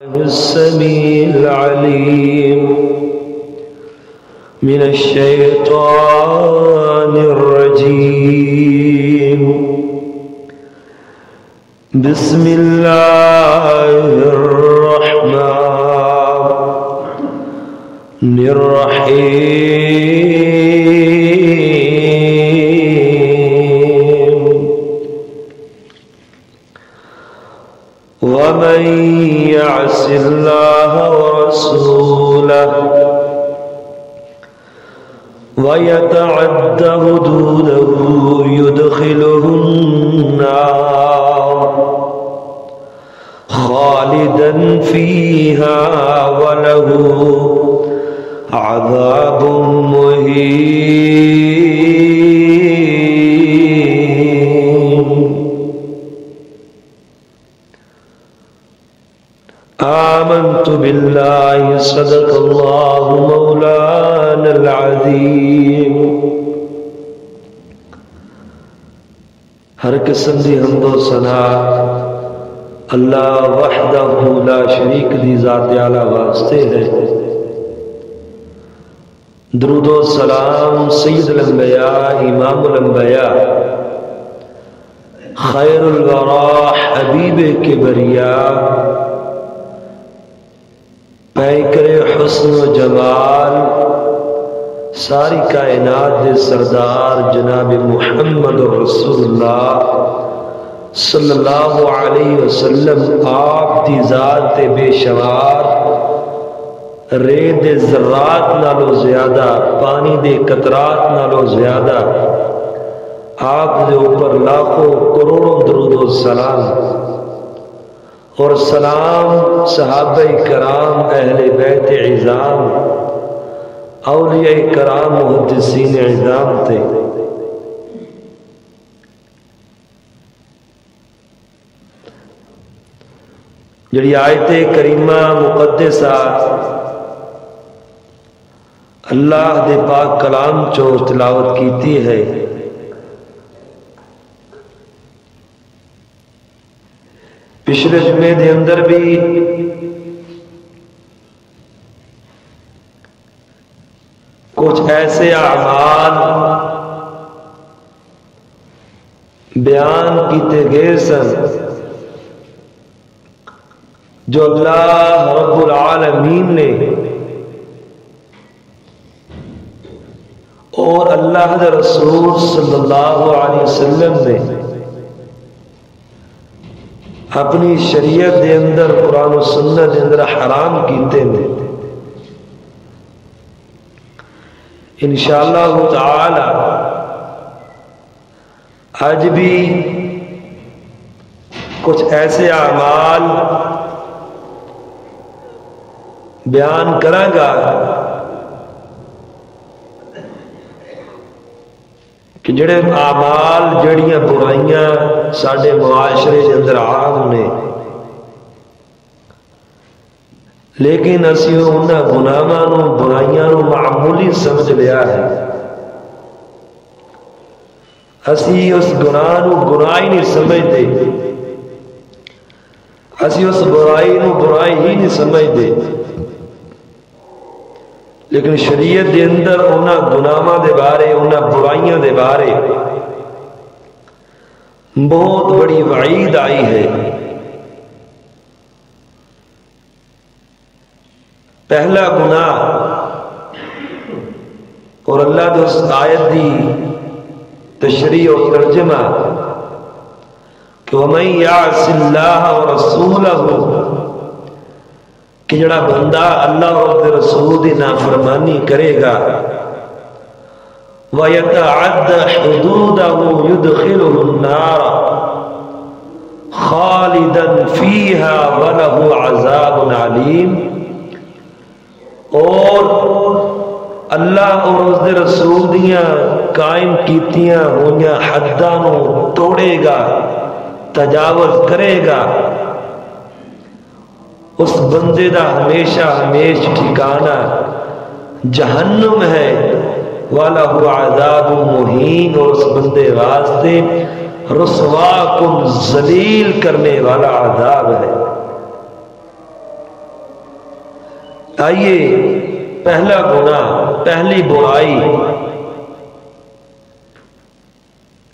السميع العليم من الشيطان الرجيم. بسم الله الرحمن الرحيم. ومن يعص الله ورسوله ويتعد حدوده يدخله النار خالدا فيها وله عذاب مهين. آمنت بالله صدق الله مولانا العظيم. ہر قسم دی حمد و ثنا اللہ وحدہ لا شریک دی ذات اعلی واسطے ہے. درود و سلام سید الانبیاء امام الانبیاء خیر الورا حبیب کبریاء پیکر حسن و جمال ساری کائنات دے سردار جناب محمد رسول اللہ صلی اللہ علیہ وسلم آپ دی ذات تے بے شمار ریت دے ذرات نالو زیادہ پانی دے قطرات نالو زیادہ آپ دے اوپر لاکھوں کروڑوں درود و سلام اور سلام صحابہ کرام اہل بیت عظام اولیاء کرام محدثین عظام تھے. جڑی آیت کریمہ مقدسہ اللہ دے پاک کلام چو تلاوت کیتی ہے، پچھلے جمعے دے اندر بھی کچھ ایسے اعمال بیان کیتے گئے سن جو اللہ رب العالمین نے اور اللہ کے رسول صلی اللہ علیہ وسلم نے اپنی شریعت دے اندر قرآن و سنت دے اندر حرام کیتے ہیں. انشاءاللہ تعالی آج بھی کچھ ایسے اعمال بیان کروں گا کہ جڑے اعمال جڑیاں برائیاں ساڈے معاشرے دے اندر عام نے، لیکن اسی انہاں گناہاں نوں برائیاں نوں معمولی سمجھ لیا ہے. اسی اس گناہ نوں گناہ ہی نہیں سمجھتے، اسی اس برائی نوں برائی ہی نہیں سمجھتے، لیکن شریعت دے اندر انہاں گناہاں دے بارے انہاں برائیاں دے بارے بہت بڑی وعید آئی ہے. پہلا گناہ اور اللہ دے اس آیت دی تشریح و ترجمہ کہ وَمَن يَعْصِ اللَّهَ وَرَسُولَهُ، کہ جڑا بندہ اللہ اور رسول دی نافرمانی کرے گا وَيَتَعَدَّ حُدُودَهُ يُدْخِلُهُ النَّارَ خَالِدًا فِيهَا وَلَهُ عَذَابٌ عَلِيمٌ، اور اللہ اور اس دے رسول دیاں قائم کیتیاں ہویاں حداں نوں توڑے گا، تجاوز کرے گا، اس بندے دا ہمیشہ ہمیش ٹھکانہ جہنم ہے. وَلَهُ عَذَابٌ مُهِينٌ، اور اس بندے واسطے رسوا کن ذلیل کرنے والا عذاب ہے. آئیے پہلا گناہ، پہلی برائی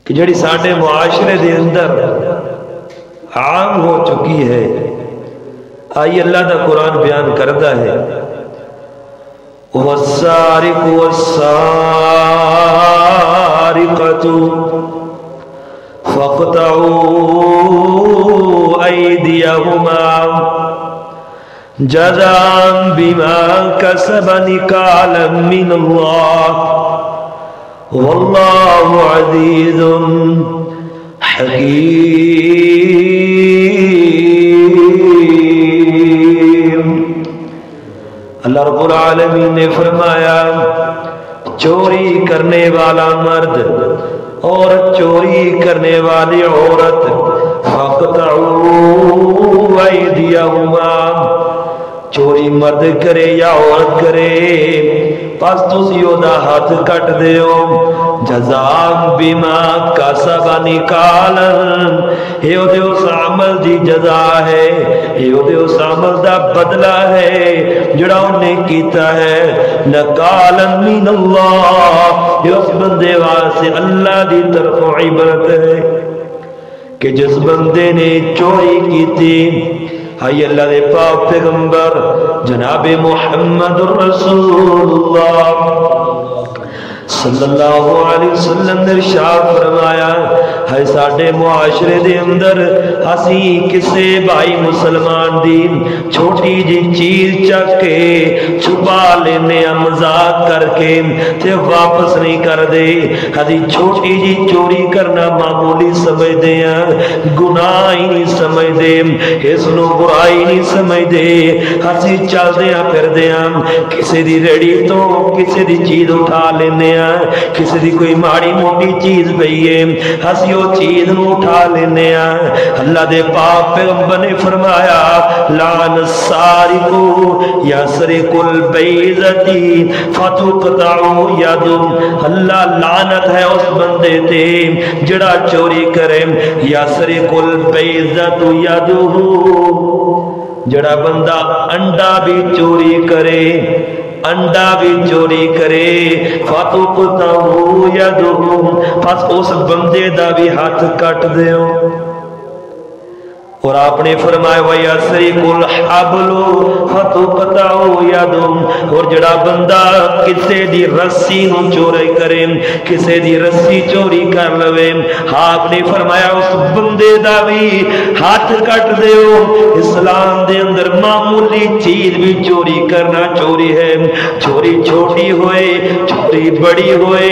کہ جڑی ساڈے معاشرے دے اندر عام ہو چکی ہے، آئیے اللہ دا قرآن بیان کرتا ہے وَالسَّارِقُ وَالسَّارِقَةُ فَاقْطَعُوا أَيْدِيَهُمَا جَزَاءً بِمَا كَسَبَا نِكَالًا مِّنَ اللَّهِ وَاللَّهُ عَزِيزٌ حکیم۔ اللہ رب العالمین نے فرمایا چوری کرنے والا مرد اور چوری کرنے والی عورت فَاقْطَعُوا أَيْدِيَهُمَا، چوری مرد کرے یا عورت کرے پس تسی دا ہاتھ کٹ دیو جزاء بما کسب نکالا، یہ اس عمل دی جزا ہے، یہ اس عمل دا بدلہ ہے جڑا انہیں کیتا ہے نکالا من اللہ، یہ اس بندے واسطے اللہ دی طرف عبرت ہے کہ جس بندے نے چوری کی تھی، آئی اللہ دے پاک پیغمبر جناب محمد رسول اللہ صلی اللہ علیہ وسلم نے ارشاد فرمایا ہے ساڈے معاشرے دے اندر اسی کسے بھائی مسلمان دی چھوٹی جی چیز چک کے چھپا لینے مذاق کر کے تے واپس نہیں کر دے، ہدی چھوٹی جی چوری کرنا معمولی سمجھ دے، گناہ ہی نہیں سمجھ دے، اس نو برائی نہیں سمجھ دے، ہسی چل دیا پھر دیا کسی دی ریڑی تو کسی دی چیز اٹھا لینے، کسی دی کوئی ماڑی موٹی چیز پئی ہے ہسی وہ چیز نو اٹھا لینے۔ اللہ دے پاک پیغمبر نے فرمایا لعن السارق یسرق البیضۃ فتقطع یدہ، اللہ لعنت ہے اس بندے تے جڑا چوری کرے، یسرق البیضۃ یدہ، جڑا بندہ انڈا بھی چوری کرے، انڈا بھی چوری کرے فَتُقْطَعُ يَدُهُ، پس اس بندے دا بھی ہاتھ کٹ دیو۔ اور آپ نے فرمایا وَيَسْرِقُ الْحَبْلُ فَتُقْطَعُ يَدُهُ، اور جڑا بندہ کسے دی رسی نو چوری کرے، کسے دی رسی چوری کر لوے، آپ نے فرمایا اس بندے دا بھی ہاتھ کٹ دیو۔ اسلام دے اندر معمولی چیز بھی چوری کرنا چوری ہے، چوری چھوٹی ہوئے چوری بڑی ہوئے،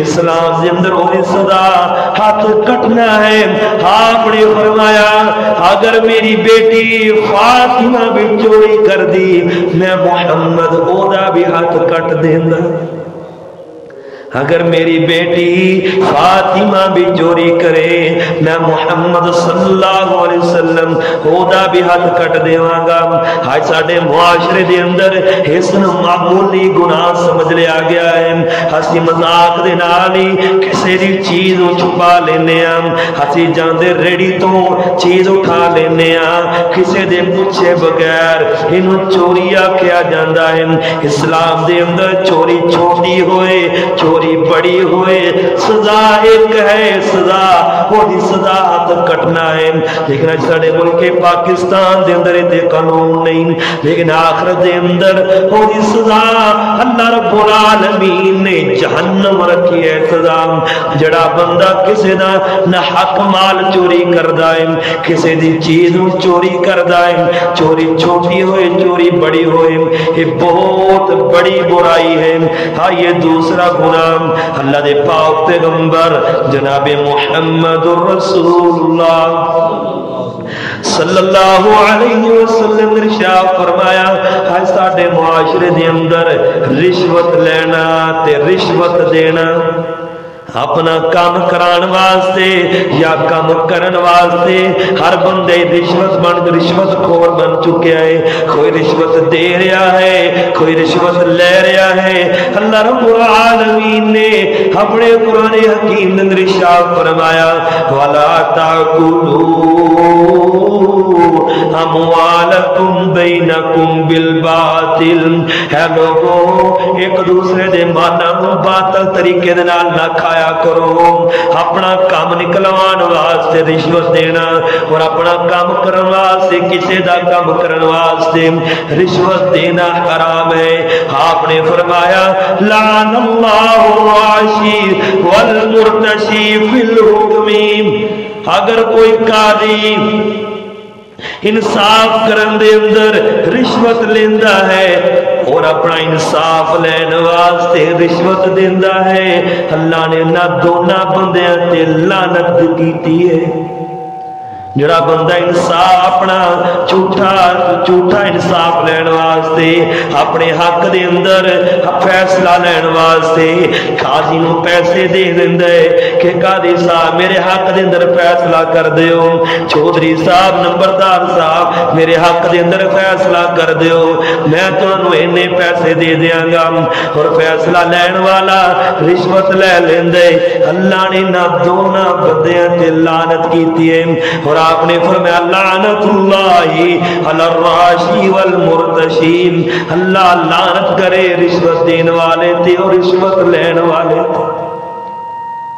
اسلام دے اندر انہیں سزا ہاتھ کٹنا ہے۔ آپ نے فرمایا اگر میری بیٹی فاطمہ بھی چوری کر دی میں محمد اودا بھی ہاتھ کٹ دینا، اگر میری بیٹی فاطمہ بھی چوری کرے میں محمد صلی اللہ علیہ وسلم اودا بھی ہاتھ کٹ دیواں گا۔ آج ساڈے معاشرے دے اندر اس نو معمولی گناہ سمجھ لیا گیا ہے، ہسی مذاق دے نال ہی کسے دی چیز چھپا لینے، ہسی جاندے ریڑی تو چیز اٹھا لینے، کسے دے پوچھے بغیر انہوں چوری آکھیا جاندا ہے۔ اسلام دے اندر چوری چھوٹی ہوئے چوری بڑی ہوئے سزا ایک ہے، سزا وہی سزا ہاتھ کٹنا ہے۔ لیکن آج ساڈے ملک پاکستان دے اندر دے قانون نہیں، لیکن آخرت دے اندر وہی سزا اللہ رب العالمین نے جہنم رکھی ہے سزا۔ جڑا بندہ کسے دا نہ حق مال چوری کردا ہے، کسے دی چیز چوری کردا ہے، چوری چھوٹی ہوئے چوری بڑی ہوئے، یہ بہت بڑی برائی ہے۔ ہاں یہ دوسرا گناہ اللہ دے پاک پیغمبر جناب محمد رسول اللہ صلی اللہ علیہ وسلم نے ارشاد فرمایا ہے ساڈے معاشرے دے اندر رشوت لینا تے رشوت دینا، اپنا کام کران واسطے یا کام کرن واسطے ہر بندے رشوت خور بن چکے ہے. کوئی رشوت دے رہا ہے, کوئی رشوت لے رہا ہے. اللہ رب العالمین نے اپنے قرآن حکیم نے ارشاد فرمایا وَلَا تَأْكُلُوا أَمْوَالَكُمْ بَيْنَكُمْ بِالْبَاطِلِ. ہے لوگوں ایک دوسرے دے مالاں باطل طریقے دے نال نہ کھایا کرو. اپنا کام نکلوان واسطے رشوت دینا اور اپنا کام کرن واسطے کسی دا کام کرن واسطے رشوت دینا حرام ہے. آپ نے فرمایا لعن اللہ الراشی والمرتشی فی الحکم. اگر کوئی قاضی انصاف کرن دے اندر رشوت لیندہ ہے اور اپنا انصاف لین واسطے رشوت دیندہ ہے, اللہ نے نہ دونوں بندیاں تے لعنت کیتی ہے. جڑا بندہ انصاف اپنا جھوٹا انصاف لین واسطے اپنے حق دے اندر فیصلہ لین واسطے قاضی نو پیسے دے دیندا ہے کہ قاضی صاحب میرے حق دے اندر فیصلہ کر دیو, چودھری صاحب نمبردار صاحب میرے حق دے اندر فیصلہ کر دیو, میں تانوں اینے پیسے دے دیاں گا. اور فیصلہ لین والا رشوت لے لیندے. اللہ نے نہ دونوں بندیاں تے لعنت کیتی ہے. اور آپ نے فرمایا لعنت اللہ علی الراشی والمرتشی. اللہ لعنت کرے رشوت دین والے تے اور رشوت لین والے تے.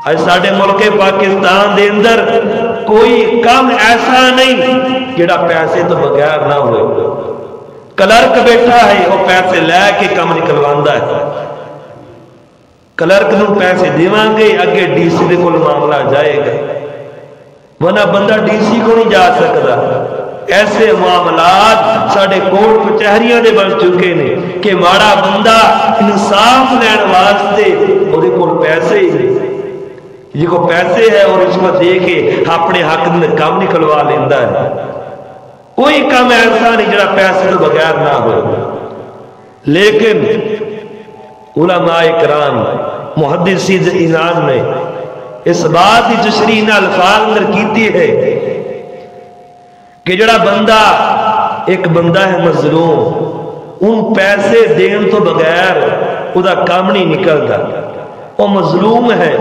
آج ساڑھے ملک پاکستان دے اندر کوئی کام ایسا نہیں جڑا پیسے تو بغیر نہ ہوئے. کلرک بیٹھا ہے وہ پیسے لے کے کام نکلواندا ہے. کلرک نو پیسے دیواں گے اگے ڈی سی دے کول معاملہ جائے گا, ورنہ بندہ ڈی سی کو نہیں جا سکتا. ایسے معاملات ساڑھے کوٹ کچہریاں دے بن چکے نے کہ ماڑا بندہ انصاف لین واسطے وہ دے کول پیسے ہی نہیں, یہ کو پیسے ہے اور رشوت دے کے اپنے حق میں کام نکلوا لیندہ ہے. کوئی کام ایسا نہیں جڑا پیسے تو بغیر نہ ہو. لیکن علماء کرام محدثین ایمان نے اس بات کی تشریح الفاظ اندر کیتی ہے کہ جڑا بندہ ایک بندہ ہے مظلوم, ان پیسے دین تو بغیر وہ دا کام نہیں نکلتا. وہ مظلوم ہے,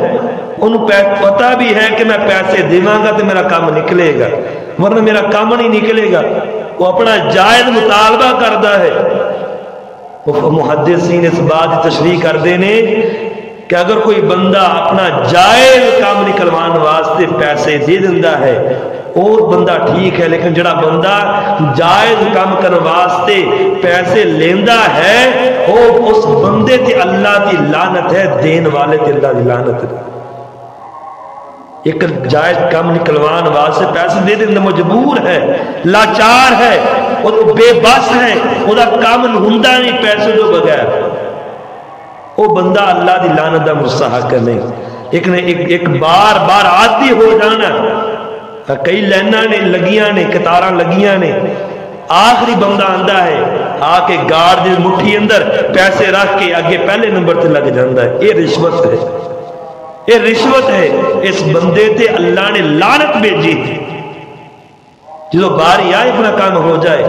ان پتہ بھی ہے کہ میں پیسے دیواں گا تو میرا کام نکلے گا, ورنہ میرا کام نہیں نکلے گا. وہ اپنا جائز مطالبہ کرتا ہے. محدثین اس بات کی تشریح کر دینے کہ اگر کوئی بندہ اپنا جائز کام نکلوان واسطے پیسے دے دیندہ ہے اور بندہ ٹھیک ہے, لیکن جڑا بندہ جائز کام کرنے واسطے پیسے لیندہ ہے وہ اس بندے تے اللہ دی لعنت ہے, دین والے تے اللہ دی لعنت ہے. ایک جائز کام نکلوان واسطے پیسے دے دیندہ مجبور ہے, لاچار ہے, وہ بے بس ہے, وہ دا کام ہندہ نہیں پیسے دو بغیر, وہ بندہ اللہ دی لعنت دا مستحق نہیں. ایک بار بار عادی ہو جانا, کئی لیناں نے لگیاں نے, کتاراں لگیاں نے, آخری بندہ آندہ ہے آ کے گاڑ دے مٹھی اندر پیسے رکھ کے آگے پہلے نمبر تے لگ جاندہ ہے. یہ رشوت ہے, یہ رشوت ہے. اس بندے تے اللہ نے لعنت بھیجی تھی. جو باری آئے اپنا کام ہو جائے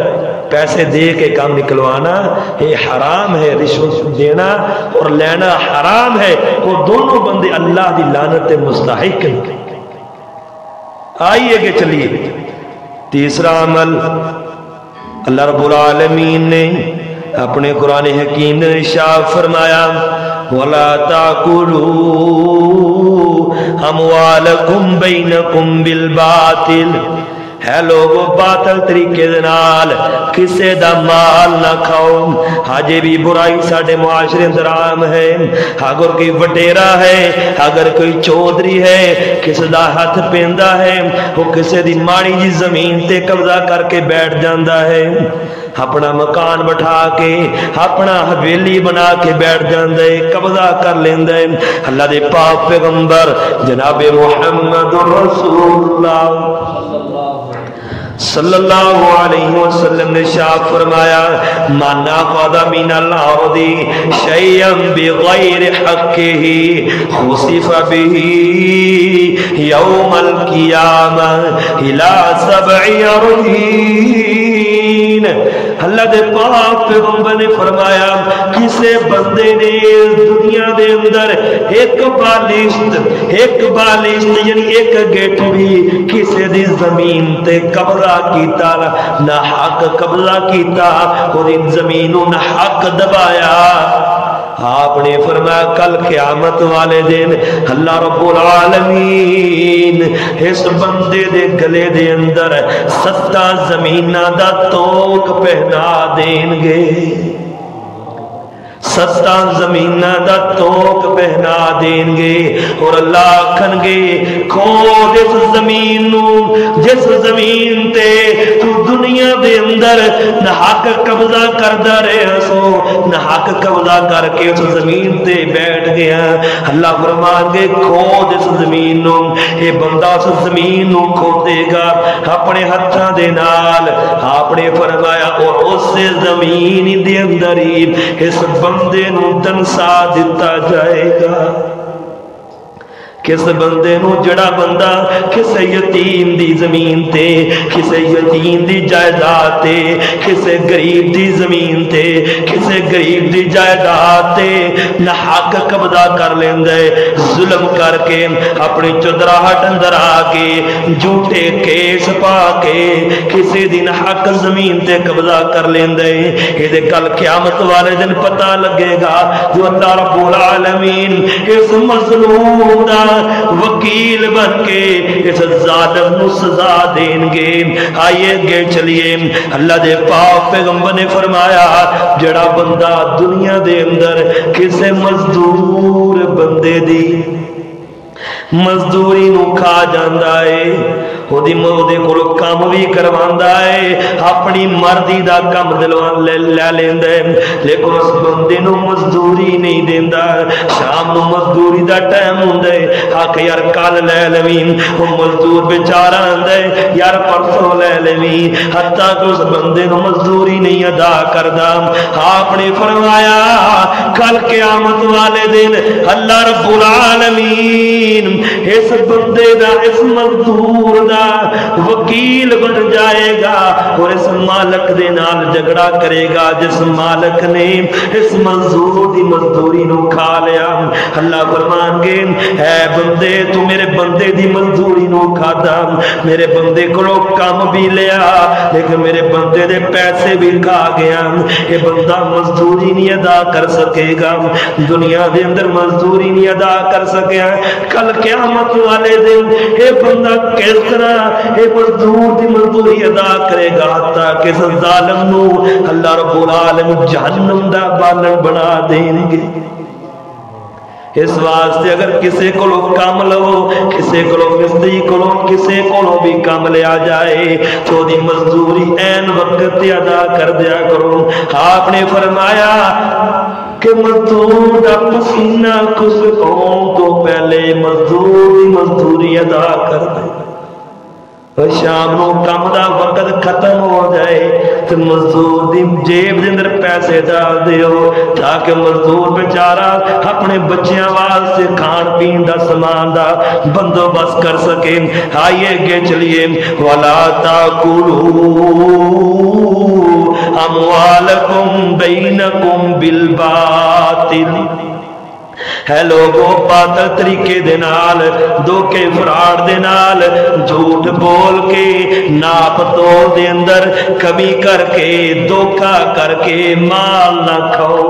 پیسے دے کے کام نکلوانا یہ حرام ہے. رشوت دینا اور لینا حرام ہے. وہ دونوں بندے اللہ دی لعنت مستحق ہیں. آئیے کہ چلیے تیسرا عمل اللہ رب العالمین نے اپنے قرآن حکیم نے ارشاد فرمایا وَلَا تَأْكُلُوا أَمْوَالَكُمْ بَيْنَكُمْ بِالْبَاطِلِ. ہے لوگو باطل طریقے دنال کسے دا مال نہ کھاؤ. آجے بھی برائی ساڑھے معاشرے اندر عام ہے. اگر کوئی وڈیرا ہے, اگر کوئی چودھری ہے, کسے دا ہاتھ پیندہ ہے, وہ کسے دی ماڑی جی زمین تے قبضہ کر کے بیٹھ جاندہ ہے, اپنا مکان بٹھا کے اپنا حویلی بنا کے بیٹھ جاندے, قبضہ کر لیندے. اللہ دے پاک پیغمبر جناب محمد رسول اللہ صلی اللہ علیہ وسلم نے ارشاد فرمایا من اخذ من الارض شیئا بغیر حقه خسف به یوم القیامہ الى 7 ارضین۔ اللہ دے پاک پیغمبر نے فرمایا کسے بندے نے دنیا دے اندر ایک بالشت یعنی ایک گیٹ بھی کسے دی زمین تے قبضہ کیتا نہ حق قبضہ کیتا اور ان زمینوں نہ حق دبایا، آپ نے فرمایا کل قیامت والے دن اللہ رب العالمین اس بندے دے گلے دے اندر 7 زمینہ دا توق پہنا دیں گے، 7 زمینہ دا توق پہنا دیں گے، اور اللہ آکھن گے کھود اس زمین نو جس زمین تے تو دنیا دے اندر نہ حق قبضہ کردہ رہے سو، نہ حق قبضہ کر کے اس زمین تے بیٹھ گیا، اللہ فرمان گے کھود اس زمین نو، اے بندہ اس زمین نو کھودے گا اپنے ہتھاں دے نال، آپ نے فرمایا اور اس زمین دے اندر ہی اس بندے نو دنسا دیتا جائے گا۔ کس بندے نو جڑا بندہ کسے یتیم دی زمین تے، کسے یتیم دی جائیداد تے، کسے غریب دی زمین تے، کسے غریب دی جائیداد تے نہ حق قبضہ کر لیندے، ظلم کر کے اپنی چدراہٹ اندر آ کے جھوٹے کیس پا کے کسی دن حق زمین تے قبضہ کر لیندے، یہ کل قیامت والے دن پتہ لگے گا جو اللہ رب العالمین اس مظلوم دا وکیل بن کے اس ظالم نو سزا دیں گے۔ آئیے گے چلیے اللہ دے پاک پیغمبر نے فرمایا جڑا بندہ دنیا دے اندر کسے مزدور بندے دی مزدوری نو کھا جاندا ہے، دے کولو کام بھی کرواندا ہے، اپنی مرضی دا کام دلوان لے لیندا ہے، لیکن اس بندے نو مزدوری نہیں دیندا، شام نو مزدوری دا ٹائم ہوندا ہے، آکھ یار کل لے لویں، وہ مزدور بیچارہ آندا ہے یار پرسوں لے لویں، حتیٰ کہ اس بندے نو مزدوری نہیں ادا کردا۔ آپ نے فرمایا کل قیامت والے دن اللہ رب العالمین اس بندے دا اس مزدور دا وکیل بن جائے گا اور اس مالک دے نال جھگڑا کرے گا جس مالک نے اس مزدور دی مزدوری نو کھا لیا۔ اللہ فرمان گے اے بندے تو میرے بندے دی مزدوری نو کھادا، میرے بندے کو کام بھی لیا لیکن میرے بندے دے پیسے بھی کھا گیا، یہ بندہ مزدوری نہیں ادا کر سکے گا، دنیا دے اندر مزدوری نہیں ادا کر سکیا، کل قیامت والے دن یہ بندہ کس طرح یہ مزدور دی مزدوری ادا کرے گا تاکہ اس ظالم نو اللہ رب العالمین جہنم دا بالن بنا دیں گے۔ اس واسطے اگر کسے کو کام لو، کسے کو مزدوری کو کسے کو بھی کام لیا جائے تو دی مزدوری این وقت ادا کر دیا کرو۔ آپ نے فرمایا کہ مزدور دا پسینہ خشکوں تو پہلے مزدور دی مزدوری ادا کر دے، اور شام نو کام دا وقت ختم ہو جائے تو مزدور دی جیب دے اندر پیسے ڈال دیو تاکہ مزدور بیچارہ اپنے بچیاں واسطے کھان پین دا سامان دا بندوبست کر سکے۔ آئیے گے چلیے وَلَا تَأْكُلُوا أَمْوَالَكُمْ بَيْنَكُمْ بِالْبَاطِلِ، ہے لوگوں باطل طریقے دے نال، دھوکے فراڈ دے نال، جھوٹ بول کے، ناپ تول دے اندر کمی کر کے، دھوکا کر کے مال نہ کھاؤ۔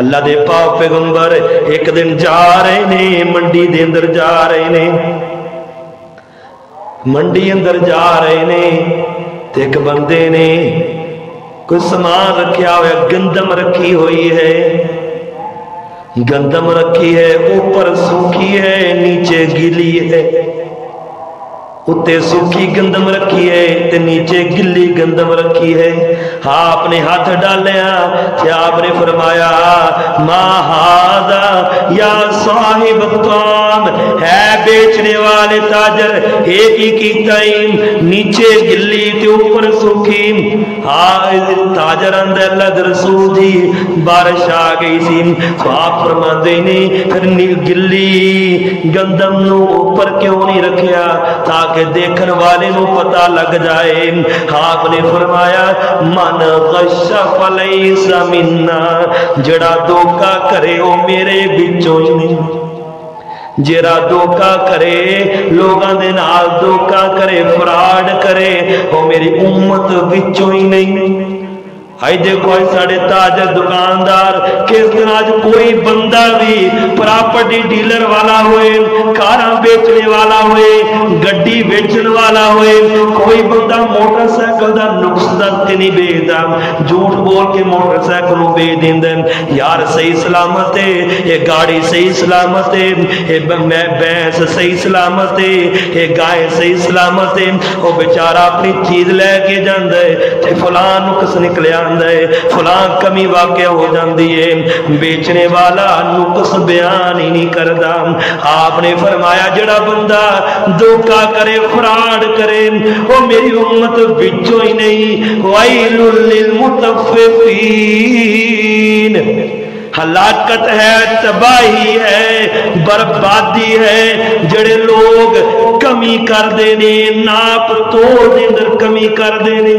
اللہ دے پاک پیغمبر ایک دن جا رہے نے منڈی دے اندر جا رہے نے، منڈی اندر جا رہے نے تے ایک بندے نے کوئی سامان رکھیا ہوئے، گندم رکھی ہوئی ہے، گندم رکھی ہے، اوپر سوکھی ہے نیچے گیلی ہے، اتنے سوکھی گندم رکھی ہے تے نیچے گلی گندم رکھی ہے. آپ نے ہاتھ ڈالیا کہ آپ نے فرمایا ما ہاذا یا صاحب الطعام، ہے بیچنے والے تاجر ایک ہی کیتا ہی، نیچے گلی تے اوپر سوکھی. ہاں تاجر اندر اللہ دے رسول دی بارش آ گئی سی. آپ فرماندے نے پھر گلی گندم نو اوپر کیوں نہیں رکھیا تاکہ دیکھن والے نو پتہ لگ جائے. آپ نے فرمایا من غش فلیس منا، جڑا دھوکا کرے وہ میرے بچوں ہی نہیں. جڑا دھوکا کرے لوگاں دے نال دھوکا کرے فراڈ کرے وہ میری امت بچوں ہی نہیں. آئی دیکھو ساڑھے تاجر دکاندار کس طرح آج کوئی بندہ بھی پراپرٹی ڈیلر والا ہوئے، کاراں بیچنے والا ہوئے، گڈی بیچن والا ہوئے، کوئی بندہ موٹر سائیکل دا نقص دستے نہیں بیچدا، جھوٹ بول کے موٹر سائیکل بے دیندے یار صحیح سلامت ہے، یہ گاڑی صحیح سلامت ہے، یہ بینس صحیح سلامت ہے، یہ گائے صحیح سلامت ہے. وہ بیچارہ اپنی چیز لے کے جاندے تے فلاں نقص نکلیا فلان کمی واقع ہو جاندی ہے، بیچنے والا نقص بیان ہی نہیں کردا. آپ نے فرمایا جڑا بندہ دھوکا کرے فراڈ کرے وہ میری امت بچوں ہی نہیں. ویل للمطففین، ہلاکت ہے، تباہی ہے، بربادی ہے جڑے لوگ کمی کر دینے، ناپ توڑ دے اندر کمی کر دینے.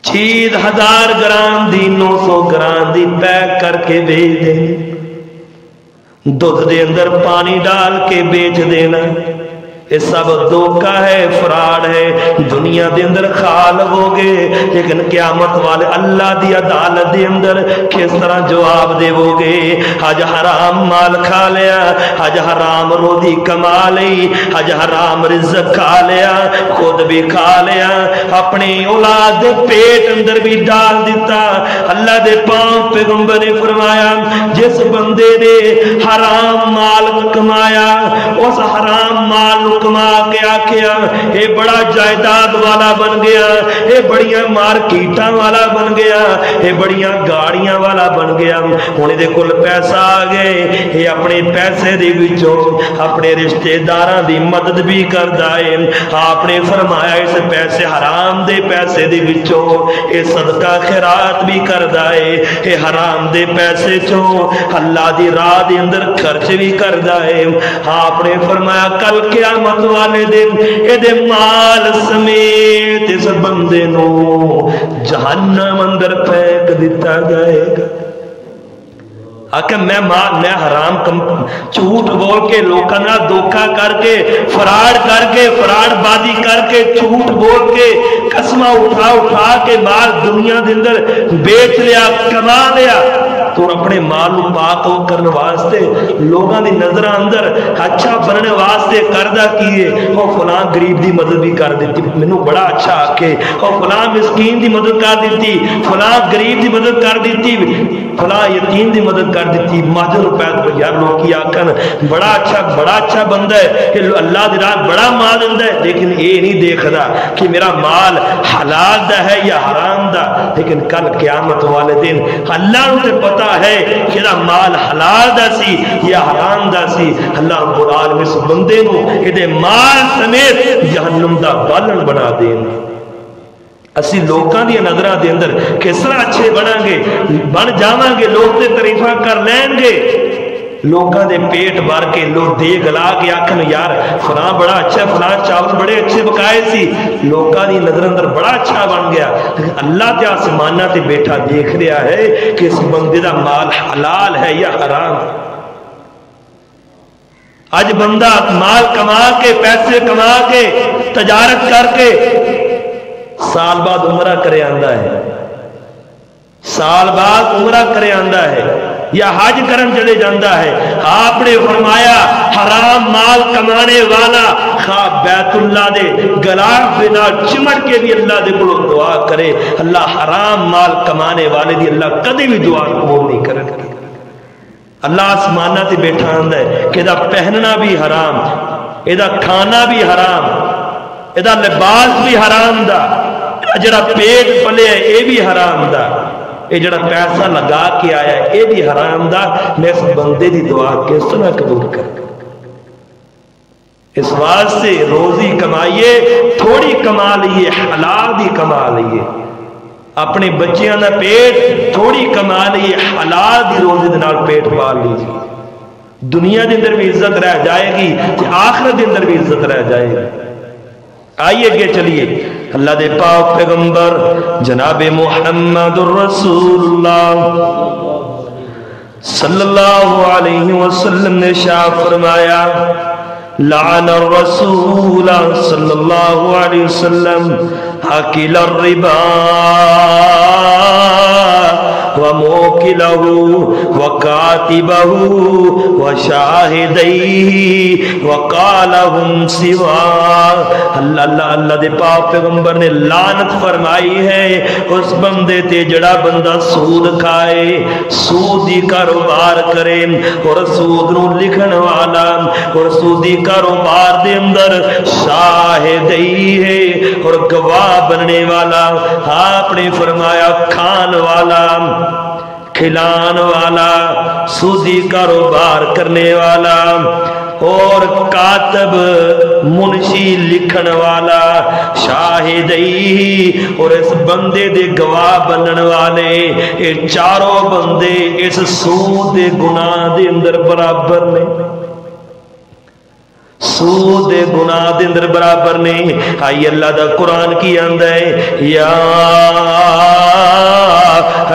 چیز 1000 gram the 900 gram the peak کر کے بیچ دیں، دودھ دے اندر پانی ڈال کے بیچ دینا. یہ سب دھوکا ہے، فراڈ ہے. دنیا دے اندر خال ہو گے لیکن قیامت والے اللہ دی عدالت دے اندر کس طرح جواب دے ہو گے. آج حرام مال کھا لیا، آج حرام روزی کما لی، آج حرام رزق کھا لیا، خود بھی کھا لیا، اپنی اولاد دے پیٹ اندر بھی ڈال دیتا. اللہ دے پاک پیغمبر نے فرمایا جس بندے نے حرام مال کمایا اس حرام مال کما کے آکھیا اے بڑا جائیداد والا بن گیا، اے بڑیاں مارکیٹاں والا بن گیا، اے بڑیاں گاڑیاں والا بن گیا. ہن دے کول پیسہ آ گئے، اے اپنے پیسے دے وچوں اپنے رشتہ داراں دی مدد بھی کردا ہے. آپ نے فرمایا اس پیسے حرام دے پیسے دے وچوں اے صدقہ خیرات بھی کردا ہے، اے حرام دے پیسے چوں اللہ دی راہ دے اندر خرچ بھی کردا ہے. آپ نے فرمایا کل قیامت والے دن اے دے مال سمیت اس بندے نو جہنم اندر پھینک دیتا جائے گا. آکے میں حرام جھوٹ بول کے لوکاں نال دھوکا کر کے فراڈ بازی کر کے جھوٹ بول کے قسماں اٹھا کے مال دنیا دے اندر بیچ لیا، کما لیا تو اپنے مال پاک کرنے واسطے لوگاں دی نظر اندر اچھا بننے واسطے کردہ کیے او فلاں غریب دی مدد بھی کر دیتی، مینوں بڑا اچھا آکے او فلاں مسکین دی مدد کر دیتی، فلاں غریب دی مدد کر دیتی، فلاں یتیم دی مدد کر دیتی. ماجر روپے یار لوگ کی آکھن بڑا اچھا بندہ ہے، اللہ دی راہ بڑا مال دیندا ہے، لیکن یہ نہیں دیکھدا کہ میرا مال حلال دا ہے یا حرام دا. لیکن کل قیامت والے دن اللہ نوں تے پتہ ہے کہ مال حلال دا سی یا حرام دا سی. اللہ رب العالمین اس بندے نوں اے مال سمیت جہنم دا بالن بنا دین. اسی لوکاں دی نظراں دے اندر کس طرح اچھے بن جاواں گے، لوگ تے تعریفاں کر لین گے، لوکاں دے پیٹ بھر کے لوگ دیگ لا کے آکھن یار فلاں بڑا اچھا، فلاں چاول بڑے اچھے پکائے سی، لوکاں دی نظر اندر بڑا اچھا بن گیا. لیکن اللہ تے آسماناں تے بیٹھا دیکھ رہا ہے کہ اس بندے دا مال حلال ہے یا حرام. اج بندہ مال کما کے، پیسے کما کے، تجارت کر کے سال بعد عمرہ کرے آندا ہے، سال بعد عمرہ کرے آندا ہے یا حج کرن چلے جاندہ ہے. آپ نے فرمایا حرام مال کمانے والا خواہ بیت اللہ دے گلاف بنا چمڑ کے بھی اللہ دے کو دعا کرے، اللہ حرام مال کمانے والے دی اللہ کدی بھی دعا قبول نہیں کرے. اللہ آسمانہ تے بیٹھا آندا ہے کہ دا پہننا بھی حرام، یہ کھانا بھی حرام، یہ لباس بھی حرام دا، جڑا پیٹ پلے ہے یہ بھی حرام دا، یہ جڑا پیسہ لگا کے آیا ہے یہ بھی حرام دا۔ میں اس بندے دی دعا کس طرح قبول کر؟ اس واسطے روزی کمائیے، تھوڑی کما لیے، حلال دی کما لیے، اپنے بچیاں دا پیٹ تھوڑی کما لیے، حلال دی روزی دے نال پیٹ پال لیجیے، دنیا دے اندر بھی عزت رہ جائے گی تے آخرت دے اندر بھی عزت رہ جائے گی۔ آئیے اگے چلیے، اللہ دے پاک پیغمبر جناب محمد الرسول اللہ صلی اللہ علیہ وسلم نے ارشاد فرمایا، لعن الرسول صلی اللہ علیہ وسلم اکل الربا وموکلہ وکاتبہ وشاہدیہ وقالہم سوا۔ اللہ دے پاک پیغمبر نے لعنت فرمائی ہے اس بندے تے جڑا بندہ سود کھائے، سودی کاروبار کرے، اور سود نو لکھن والا اور سودی کاروبار دے اندر شاہدی ہے اور گواہ بننے والا، آپ نے فرمایا کھان والا، کھلان والا، سودی کاروبار کرنے والا، اور کاتب منشی لکھن والا، شاہدی اور اس بندے دے گواہ بنن والے، یہ چاروں بندے اس سود دے گناہ دے اندر برابر نے، سود دے گناہ دے اندر برابر نے۔ آئی اللہ دا قرآن کی آندہ ہے، یا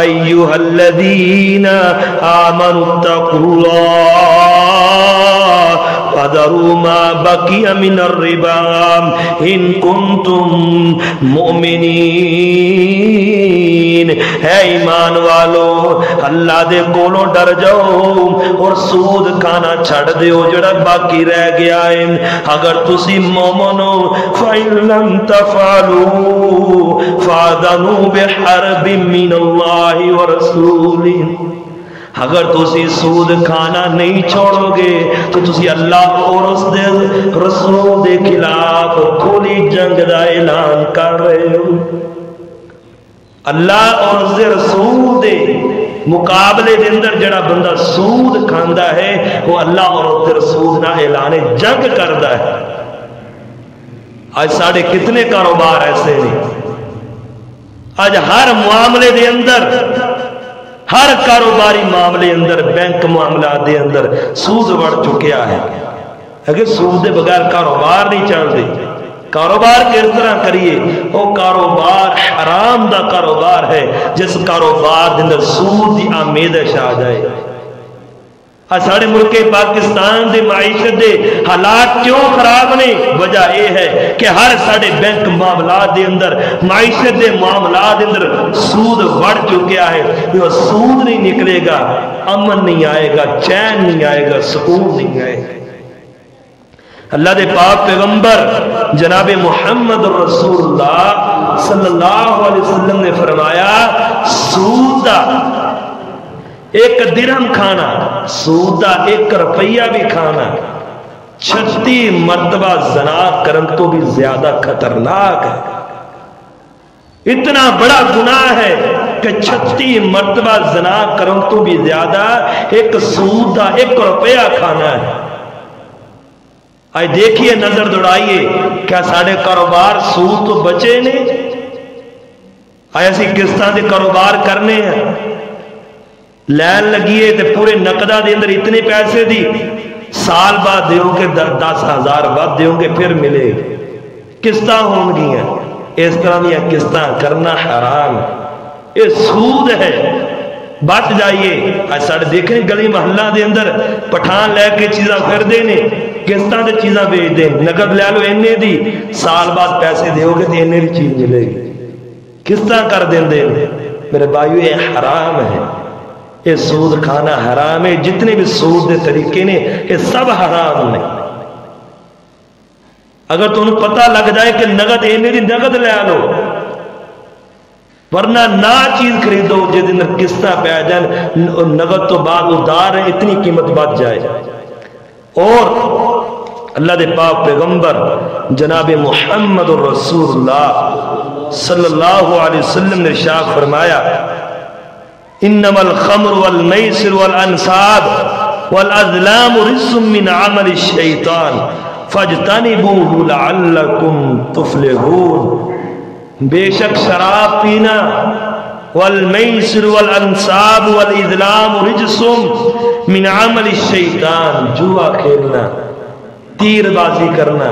ایوہ الذین آمنوا اتقوا اللہ وذروا ما بقی من الربا ان کنتم مؤمنین۔ ہے ایمان والو، اللہ دے کولوں ڈر جاؤ اور سود کھانا چھڑ دیو جڑا باقی رہ گیا ہے، اگر تسی مومن ہو۔ فَإِن لَمْ تَفْعَلُوا فَأْذَنُوا بِحَرْبٍ مِّنَ اللَّهِ وَرَسُولِهِ۔ اگر تسی سود کھانا نہیں چھوڑو گے تو تسی اللہ اور اس دے رسول دے خلاف کھلی جنگ دا اعلان کر رہے ہو۔ اللہ اور اس دے رسول دے مقابلے دے اندر جڑا بندہ سود کھاندا ہے وہ اللہ اور اس دے رسول نہ اعلان جنگ کردا ہے۔ آج ساڑھے کتنے کاروبار ایسے ہیں، آج ہر معاملے دے اندر، ہر کاروباری معاملے اندر، بینک معاملات دے اندر سود بڑھ چکیا ہے۔ اگر سود دے بغیر کاروبار نہیں چلتے، کاروبار کس طرح کریے؟ وہ کاروبار حرام دا کاروبار ہے جس کاروبار دے اندر سود دی آمیزش آ جائے۔ ساڑھے ملک پاکستان دے معیشت دے حالات کیوں خراب نے؟ وجہ یہ ہے کہ ہر ساڑھے بینک معاملات دے اندر، معیشت دے معاملات دے اندر سود بڑھ چکیا ہے۔ وہ سود نہیں نکلے گا، امن نہیں آئے گا، چین نہیں آئے گا، سکون نہیں آئے گا۔ اللہ دے پاک پیغمبر جناب محمد رسول اللہ صلی اللہ علیہ وسلم نے فرمایا، سود دا ایک درہم کھانا، سود دا 1 روپیہ بھی کھانا 36 مرتبہ زنا کرن تو بھی زیادہ خطرناک ہے۔ اتنا بڑا گناہ ہے کہ 36 مرتبہ زنا کرن تو بھی زیادہ ایک سود دا 1 روپیہ کھانا ہے۔ آج دیکھیے، نظر دوڑائیے، کیا ساڑھے کاروبار سود تو بچے نے؟ آج ایسی قسطاں دے کاروبار کرنے ہیں، لین لگیے تے پورے نقدہ دے اندر اتنے پیسے دی، سال بعد دیو کہ 10,000 بعد دیو کہ پھر ملے، قسطاں ہون گی ہیں۔ اس طرح دیا قسطاں کرنا حرام، یہ سود ہے، بچ جائیے۔ آج ساڑھے دیکھیں گلی محلہ دے اندر پٹھان لے کے چیزاں پھر دینے، قسطاں دے چیزاں بیچ دیں، نقد لے لو انہیں دی، سال بعد پیسے دیو گے تو انہیں دی چیز ملے گی، قسطاں کر دیں دیں۔ میرے بھائیو، یہ حرام ہے، یہ سود کھانا حرام ہے۔ جتنے بھی سود دے طریقے نے یہ سب حرام نے۔ اگر تمہیں پتہ لگ جائے کہ نقد انہیں دی نقد لے لو، ورنہ نہ چیز خریدو جس دن قسطاں پہ جائیں، نقد تو بعد ادھار ہے، اتنی قیمت بچ جائے۔ اور اللہ دے پاک پیغمبر جناب محمد رسول اللہ صلی اللہ علیہ وسلم نے ارشاد فرمایا انما الخمر والمیسر والانصاب والازلام رجس من عمل الشیطان فاجتنبوه لعلکم تفلحون، بے شک شراب پینا والمیسر والانصاب والازلام رجس من عمل الشیطان، جوا کھیلنا، تیر بازی کرنا،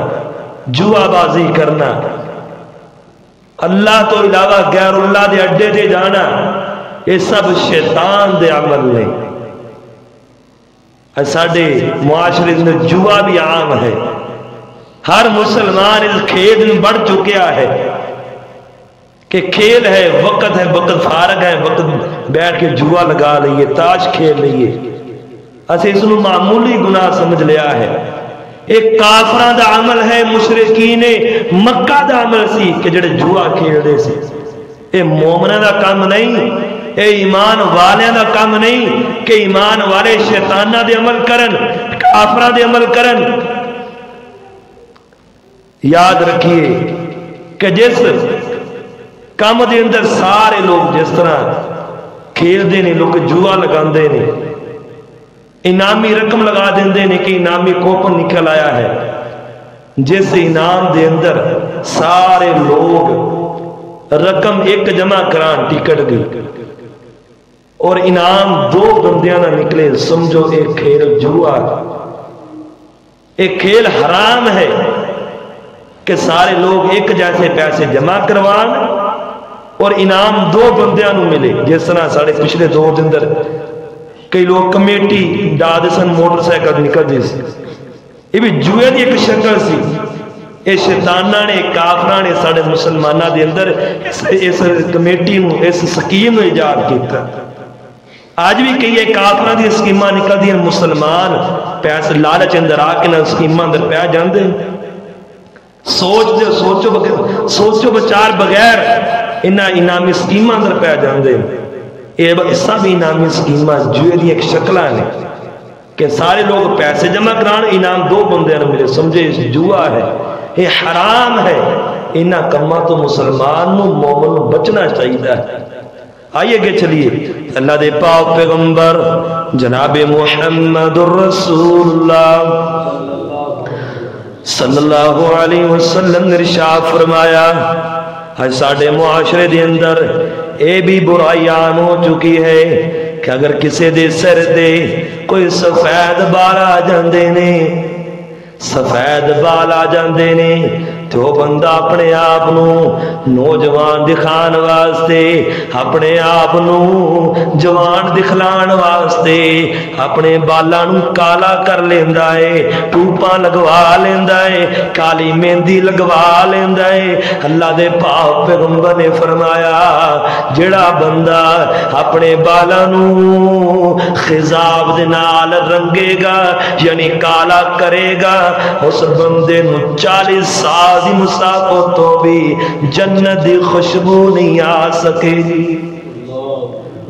جوا بازی کرنا، اللہ تو علاوہ غیر اللہ دے اڈے دے جانا، یہ سب شیطان دے عمل نے۔ ساڈے معاشرے میں جوا بھی عام ہے، ہر مسلمان اس کھیل میں بڑھ چکیا ہے کہ کھیل ہے، وقت ہے، وقت فارغ ہے، وقت بیٹھ کے جوا لگا لئیے، تاش کھیل لئیے، اسے اس نے معمولی گناہ سمجھ لیا ہے۔ ایک کافران دا عمل ہے، مشرکین مکہ دا عمل سی کہ جڑے جوا کھیل دے سی، اے مومنہ دا کام نہیں، اے ایمان والے دا کام نہیں کہ ایمان والے شیطانہ دے عمل کرن، کافران دے عمل کرن۔ یاد رکھیے کہ جس کام دے اندر سارے لوگ جس طرح کھیل دے نے، لوگ جوا لگان دے نے، انعامی رقم لگا دیندے نے کہ انعامی کوپن نکل آیا ہے، جس انعام دے اندر سارے لوگ رقم ایک جمع کران ٹکٹ گئی اور انعام دو بندیاں نہ نکلے، سمجھو ایک کھیل جوا، ایک کھیل حرام ہے کہ سارے لوگ ایک جیسے پیسے جمع کروان اور انعام دو بندیاں نو ملے۔ جس طرح سارے پچھلے دور دے اندر کئی لوگ کمیٹی ڈاد سن موٹر سائیکل نکل دی سی، یہ بھی جوئے دی ایک شکل سی۔ اے شیطانہ نے، کافران نے سارے مسلمانہ دے اندر اس کمیٹی نو، اس سکیم نو ایجاد کیتا۔ آج بھی کئی کافران دی سکیمہ نکل دی، مسلمان پیسے لالچ اندر آکے نہ سکیمہ اندر پہ جاندے، سوچو بچار بغیر انعامی سکیمہ اندر پہ جاندے۔ یہ سب انعامی سکیمہ جوئے دی ایک شکلہ نے کہ سارے لوگ پیسے جمع کران، انعام دو بندے نہ ملے، سمجھے جوا ہے، یہ حرام ہے۔ انہاں کما تو مسلمان نو مومن نو بچنا چاہیے۔ آئیے گے چلیے اللہ دے پاک پیغمبر جناب محمد الرسول اللہ صلی اللہ علیہ وسلم نے ارشاد فرمایا، ساڈے معاشرے دے اندر اے بھی برائی عام ہو چکی ہے کہ اگر کسی دے سر دے کوئی سفید بال آ جاندے نے، سفید بال آ جاندے نے، تو بندہ اپنے آپ نو نوجوان دکھان واسطے، اپنے آپ نو جوان دکھلان واسطے اپنے بالاں نو کالا کر لیندا ہے، ٹوپاں لگوا لیندا ہے، کالی مہندی لگوا لیندا ہے۔ اللہ دے پاک پیغمبر نے فرمایا جڑا بندہ اپنے بالاں نو خضاب دے نال رنگے گا، یعنی کالا کرے گا، اس بندے نو 40 سال دی مسافت تو بھی جنت دی خوشبو نہیں آ سکے گی۔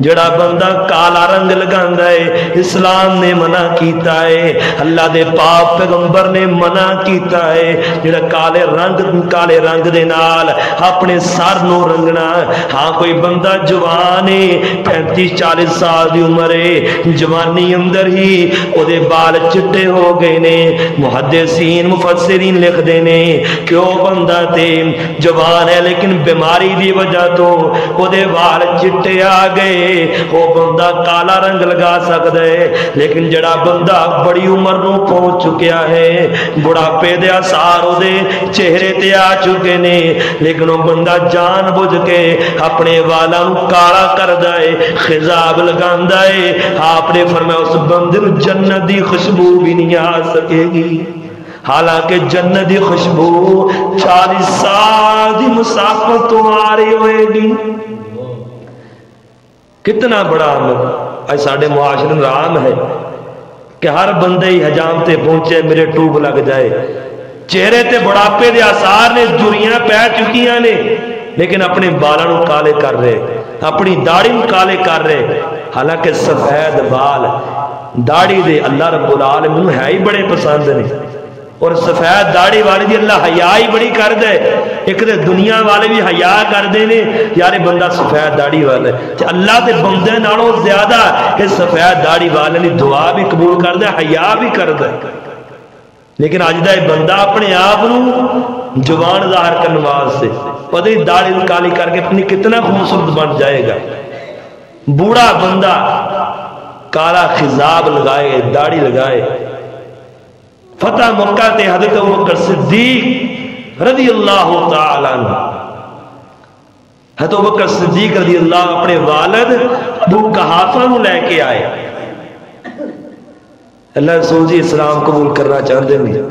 جڑا بندہ کالا رنگ لگاندا ہے، اسلام نے منع کیتا ہے، اللہ دے پاک پیغمبر نے منع کیتا ہے۔ جڑا کالے رنگ دے نال اپنے سر نو رنگنا، ہاں کوئی بندہ جوان ہے، 35-40 سال دی عمر ہے، جوانی اندر ہی او دے بال چٹے ہو گئے نے، محدثین مفسرین لکھ دے نے کہ او بندہ تے جوان ہے لیکن بیماری دی وجہ تو او دے بال چٹے آ گئے، وہ بندہ کالا رنگ لگا سکتا ہے۔ لیکن جڑا بندہ بڑی عمر نو پہنچ چکیا ہے، بڑھاپے دے آثار او دے چہرے تے آ چکے نے، لیکن وہ بندہ جان بوجھ کے اپنے والاں نو کالا کردا ہے، خضاب لگاندا ہے۔ آپ نے فرمایا اس بندے نو جنت دی خوشبو بھی نہیں آ سکے گی، حالانکہ جنت دی خوشبو 40 سال دی مسافت تو آ رہی ہوئے گی۔ کتنا بڑا عمل آج ساڑھے معاشرے میں عام ہے کہ ہر بندے ہی حجام تے پہنچے میرے ٹوب لگ جائے، چہرے تے بڑھاپے دے آثار نے، جوریاں پہ چکیاں نے، لیکن اپنے بالاں نو کالے کر رہے، اپنی داڑھی نو کالے کر رہے، حالانکہ سفید بال داڑھی دے اللہ رب العالمین ہے ہی بڑے پسند نے۔ اور سفید داڑھی والے دی اللہ حیا ہی بڑی کر دے. ایک دے دنیا والے بھی حیا کر دے نے یار بندہ سفید داڑھی والا ہے، تے اللہ دے بندے نالوں زیادہ کہ سفید داڑھی والے دی دعا بھی قبول کر دے، حیا بھی کر دے. لیکن اج دا بندہ اپنے آپ جوان ظاہر کرنے واسطے پتہ ہی داڑھی کالی کر کے اپنی کتنا خوبصورت بن جائے گا. بوڑھا بندہ کالا خضاب لگائے، داڑھی لگائے. فتح مکہ تے حضرت ابوبکر صدیق رضی اللہ تعالی عنہ، حضرت ابوبکر صدیق رضی اللہ اپنے والد ابو قحافہ نو لے کے آئے. اللہ رسول جی اسلام قبول کرنا چاہتے ہیں،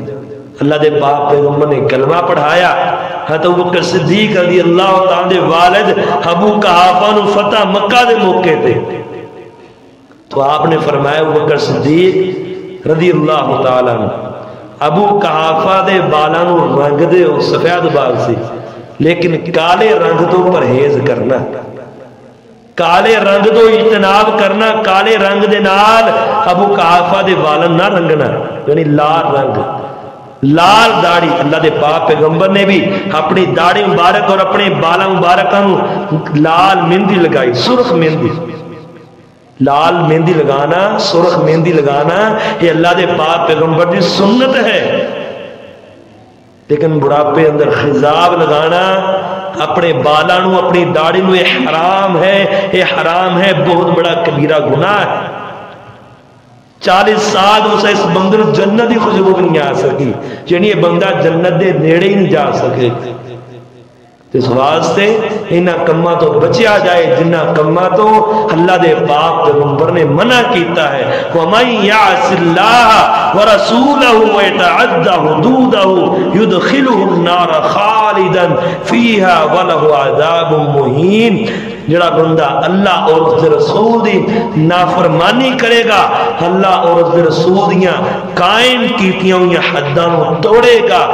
اللہ دے پاک پیغمبر نے کلمہ پڑھایا. حضرت ابوبکر صدیق رضی اللہ تعالی والد ابو قحافہ نو فتح مکہ دے موقع تے تو آپ نے فرمایا ابوبکر صدیق رضی اللہ تعالی عنہ ابو قحافہ دے بالاں نو رنگ دے او سفید بال سی لیکن کالے رنگ تو پرہیز کرنا، کالے رنگ تو اجتناب کرنا. کالے رنگ دے نال ابو قحافہ دے بالاں نہ رنگنا، یعنی لال رنگ، لال داڑھی. اللہ دے پاک پیغمبر نے بھی اپنی داڑھی مبارک اور اپنے بالاں مبارکاں نو لال مہندی لگائی، سرخ مہندی. لال مہندی لگانا، سرخ مہندی لگانا یہ اللہ دے پاک پیغمبر کی سنت ہے. لیکن بڑھاپے اندر خضاب لگانا اپنے بالاں نو اپنی داڑھی نو یہ حرام ہے، یہ حرام ہے، بہت بڑا کبیرہ گناہ ہے. 40 سال اس بندے نو جنت دی خوشبو بھی نہیں آ سکی، یعنی یہ بندہ جنت دے نیڑے ہی نہیں جا سکے. اس واسطے انہاں کماں تو بچیا جائے جنہ کماں تو اللہ دے پاک پیغمبر نے منع کیتا ہے. وَمَن يَعْصِ اللَّهَ وَرَسُولَهُ وَيَتَعَدَّ حُدُودَهُ يُدْخِلْهُ النَّارَ خَالِدًا فِيهَا وَلَهُ عَذَابٌ مُّهِينٌ. جڑا بندہ اللہ اور اس رسول دی نافرمانی کرے گا، اللہ اور اس رسول دیاں قائم کیتیاں ہوئیں حداں توڑے گا،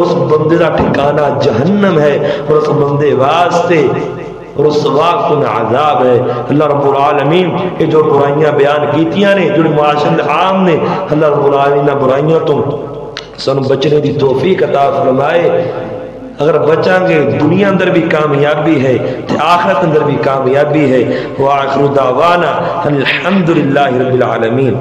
اس بندے دا ٹھکانہ جہنم ہے اور اس بندے واسطے اور اس وقت میں عذاب ہے. اللہ رب العالمین یہ جو برائیاں بیان کیتیاں نے جو معاشرے عام نے، اللہ رب العالمین برائیاں تو سن بچنے دی توفیق عطا فرمائے. اگر بچیں گے دنیا اندر بھی کامیابی ہے تو آخرت اندر بھی کامیابی ہے. وآخر دعوانا الحمدللہ رب العالمین.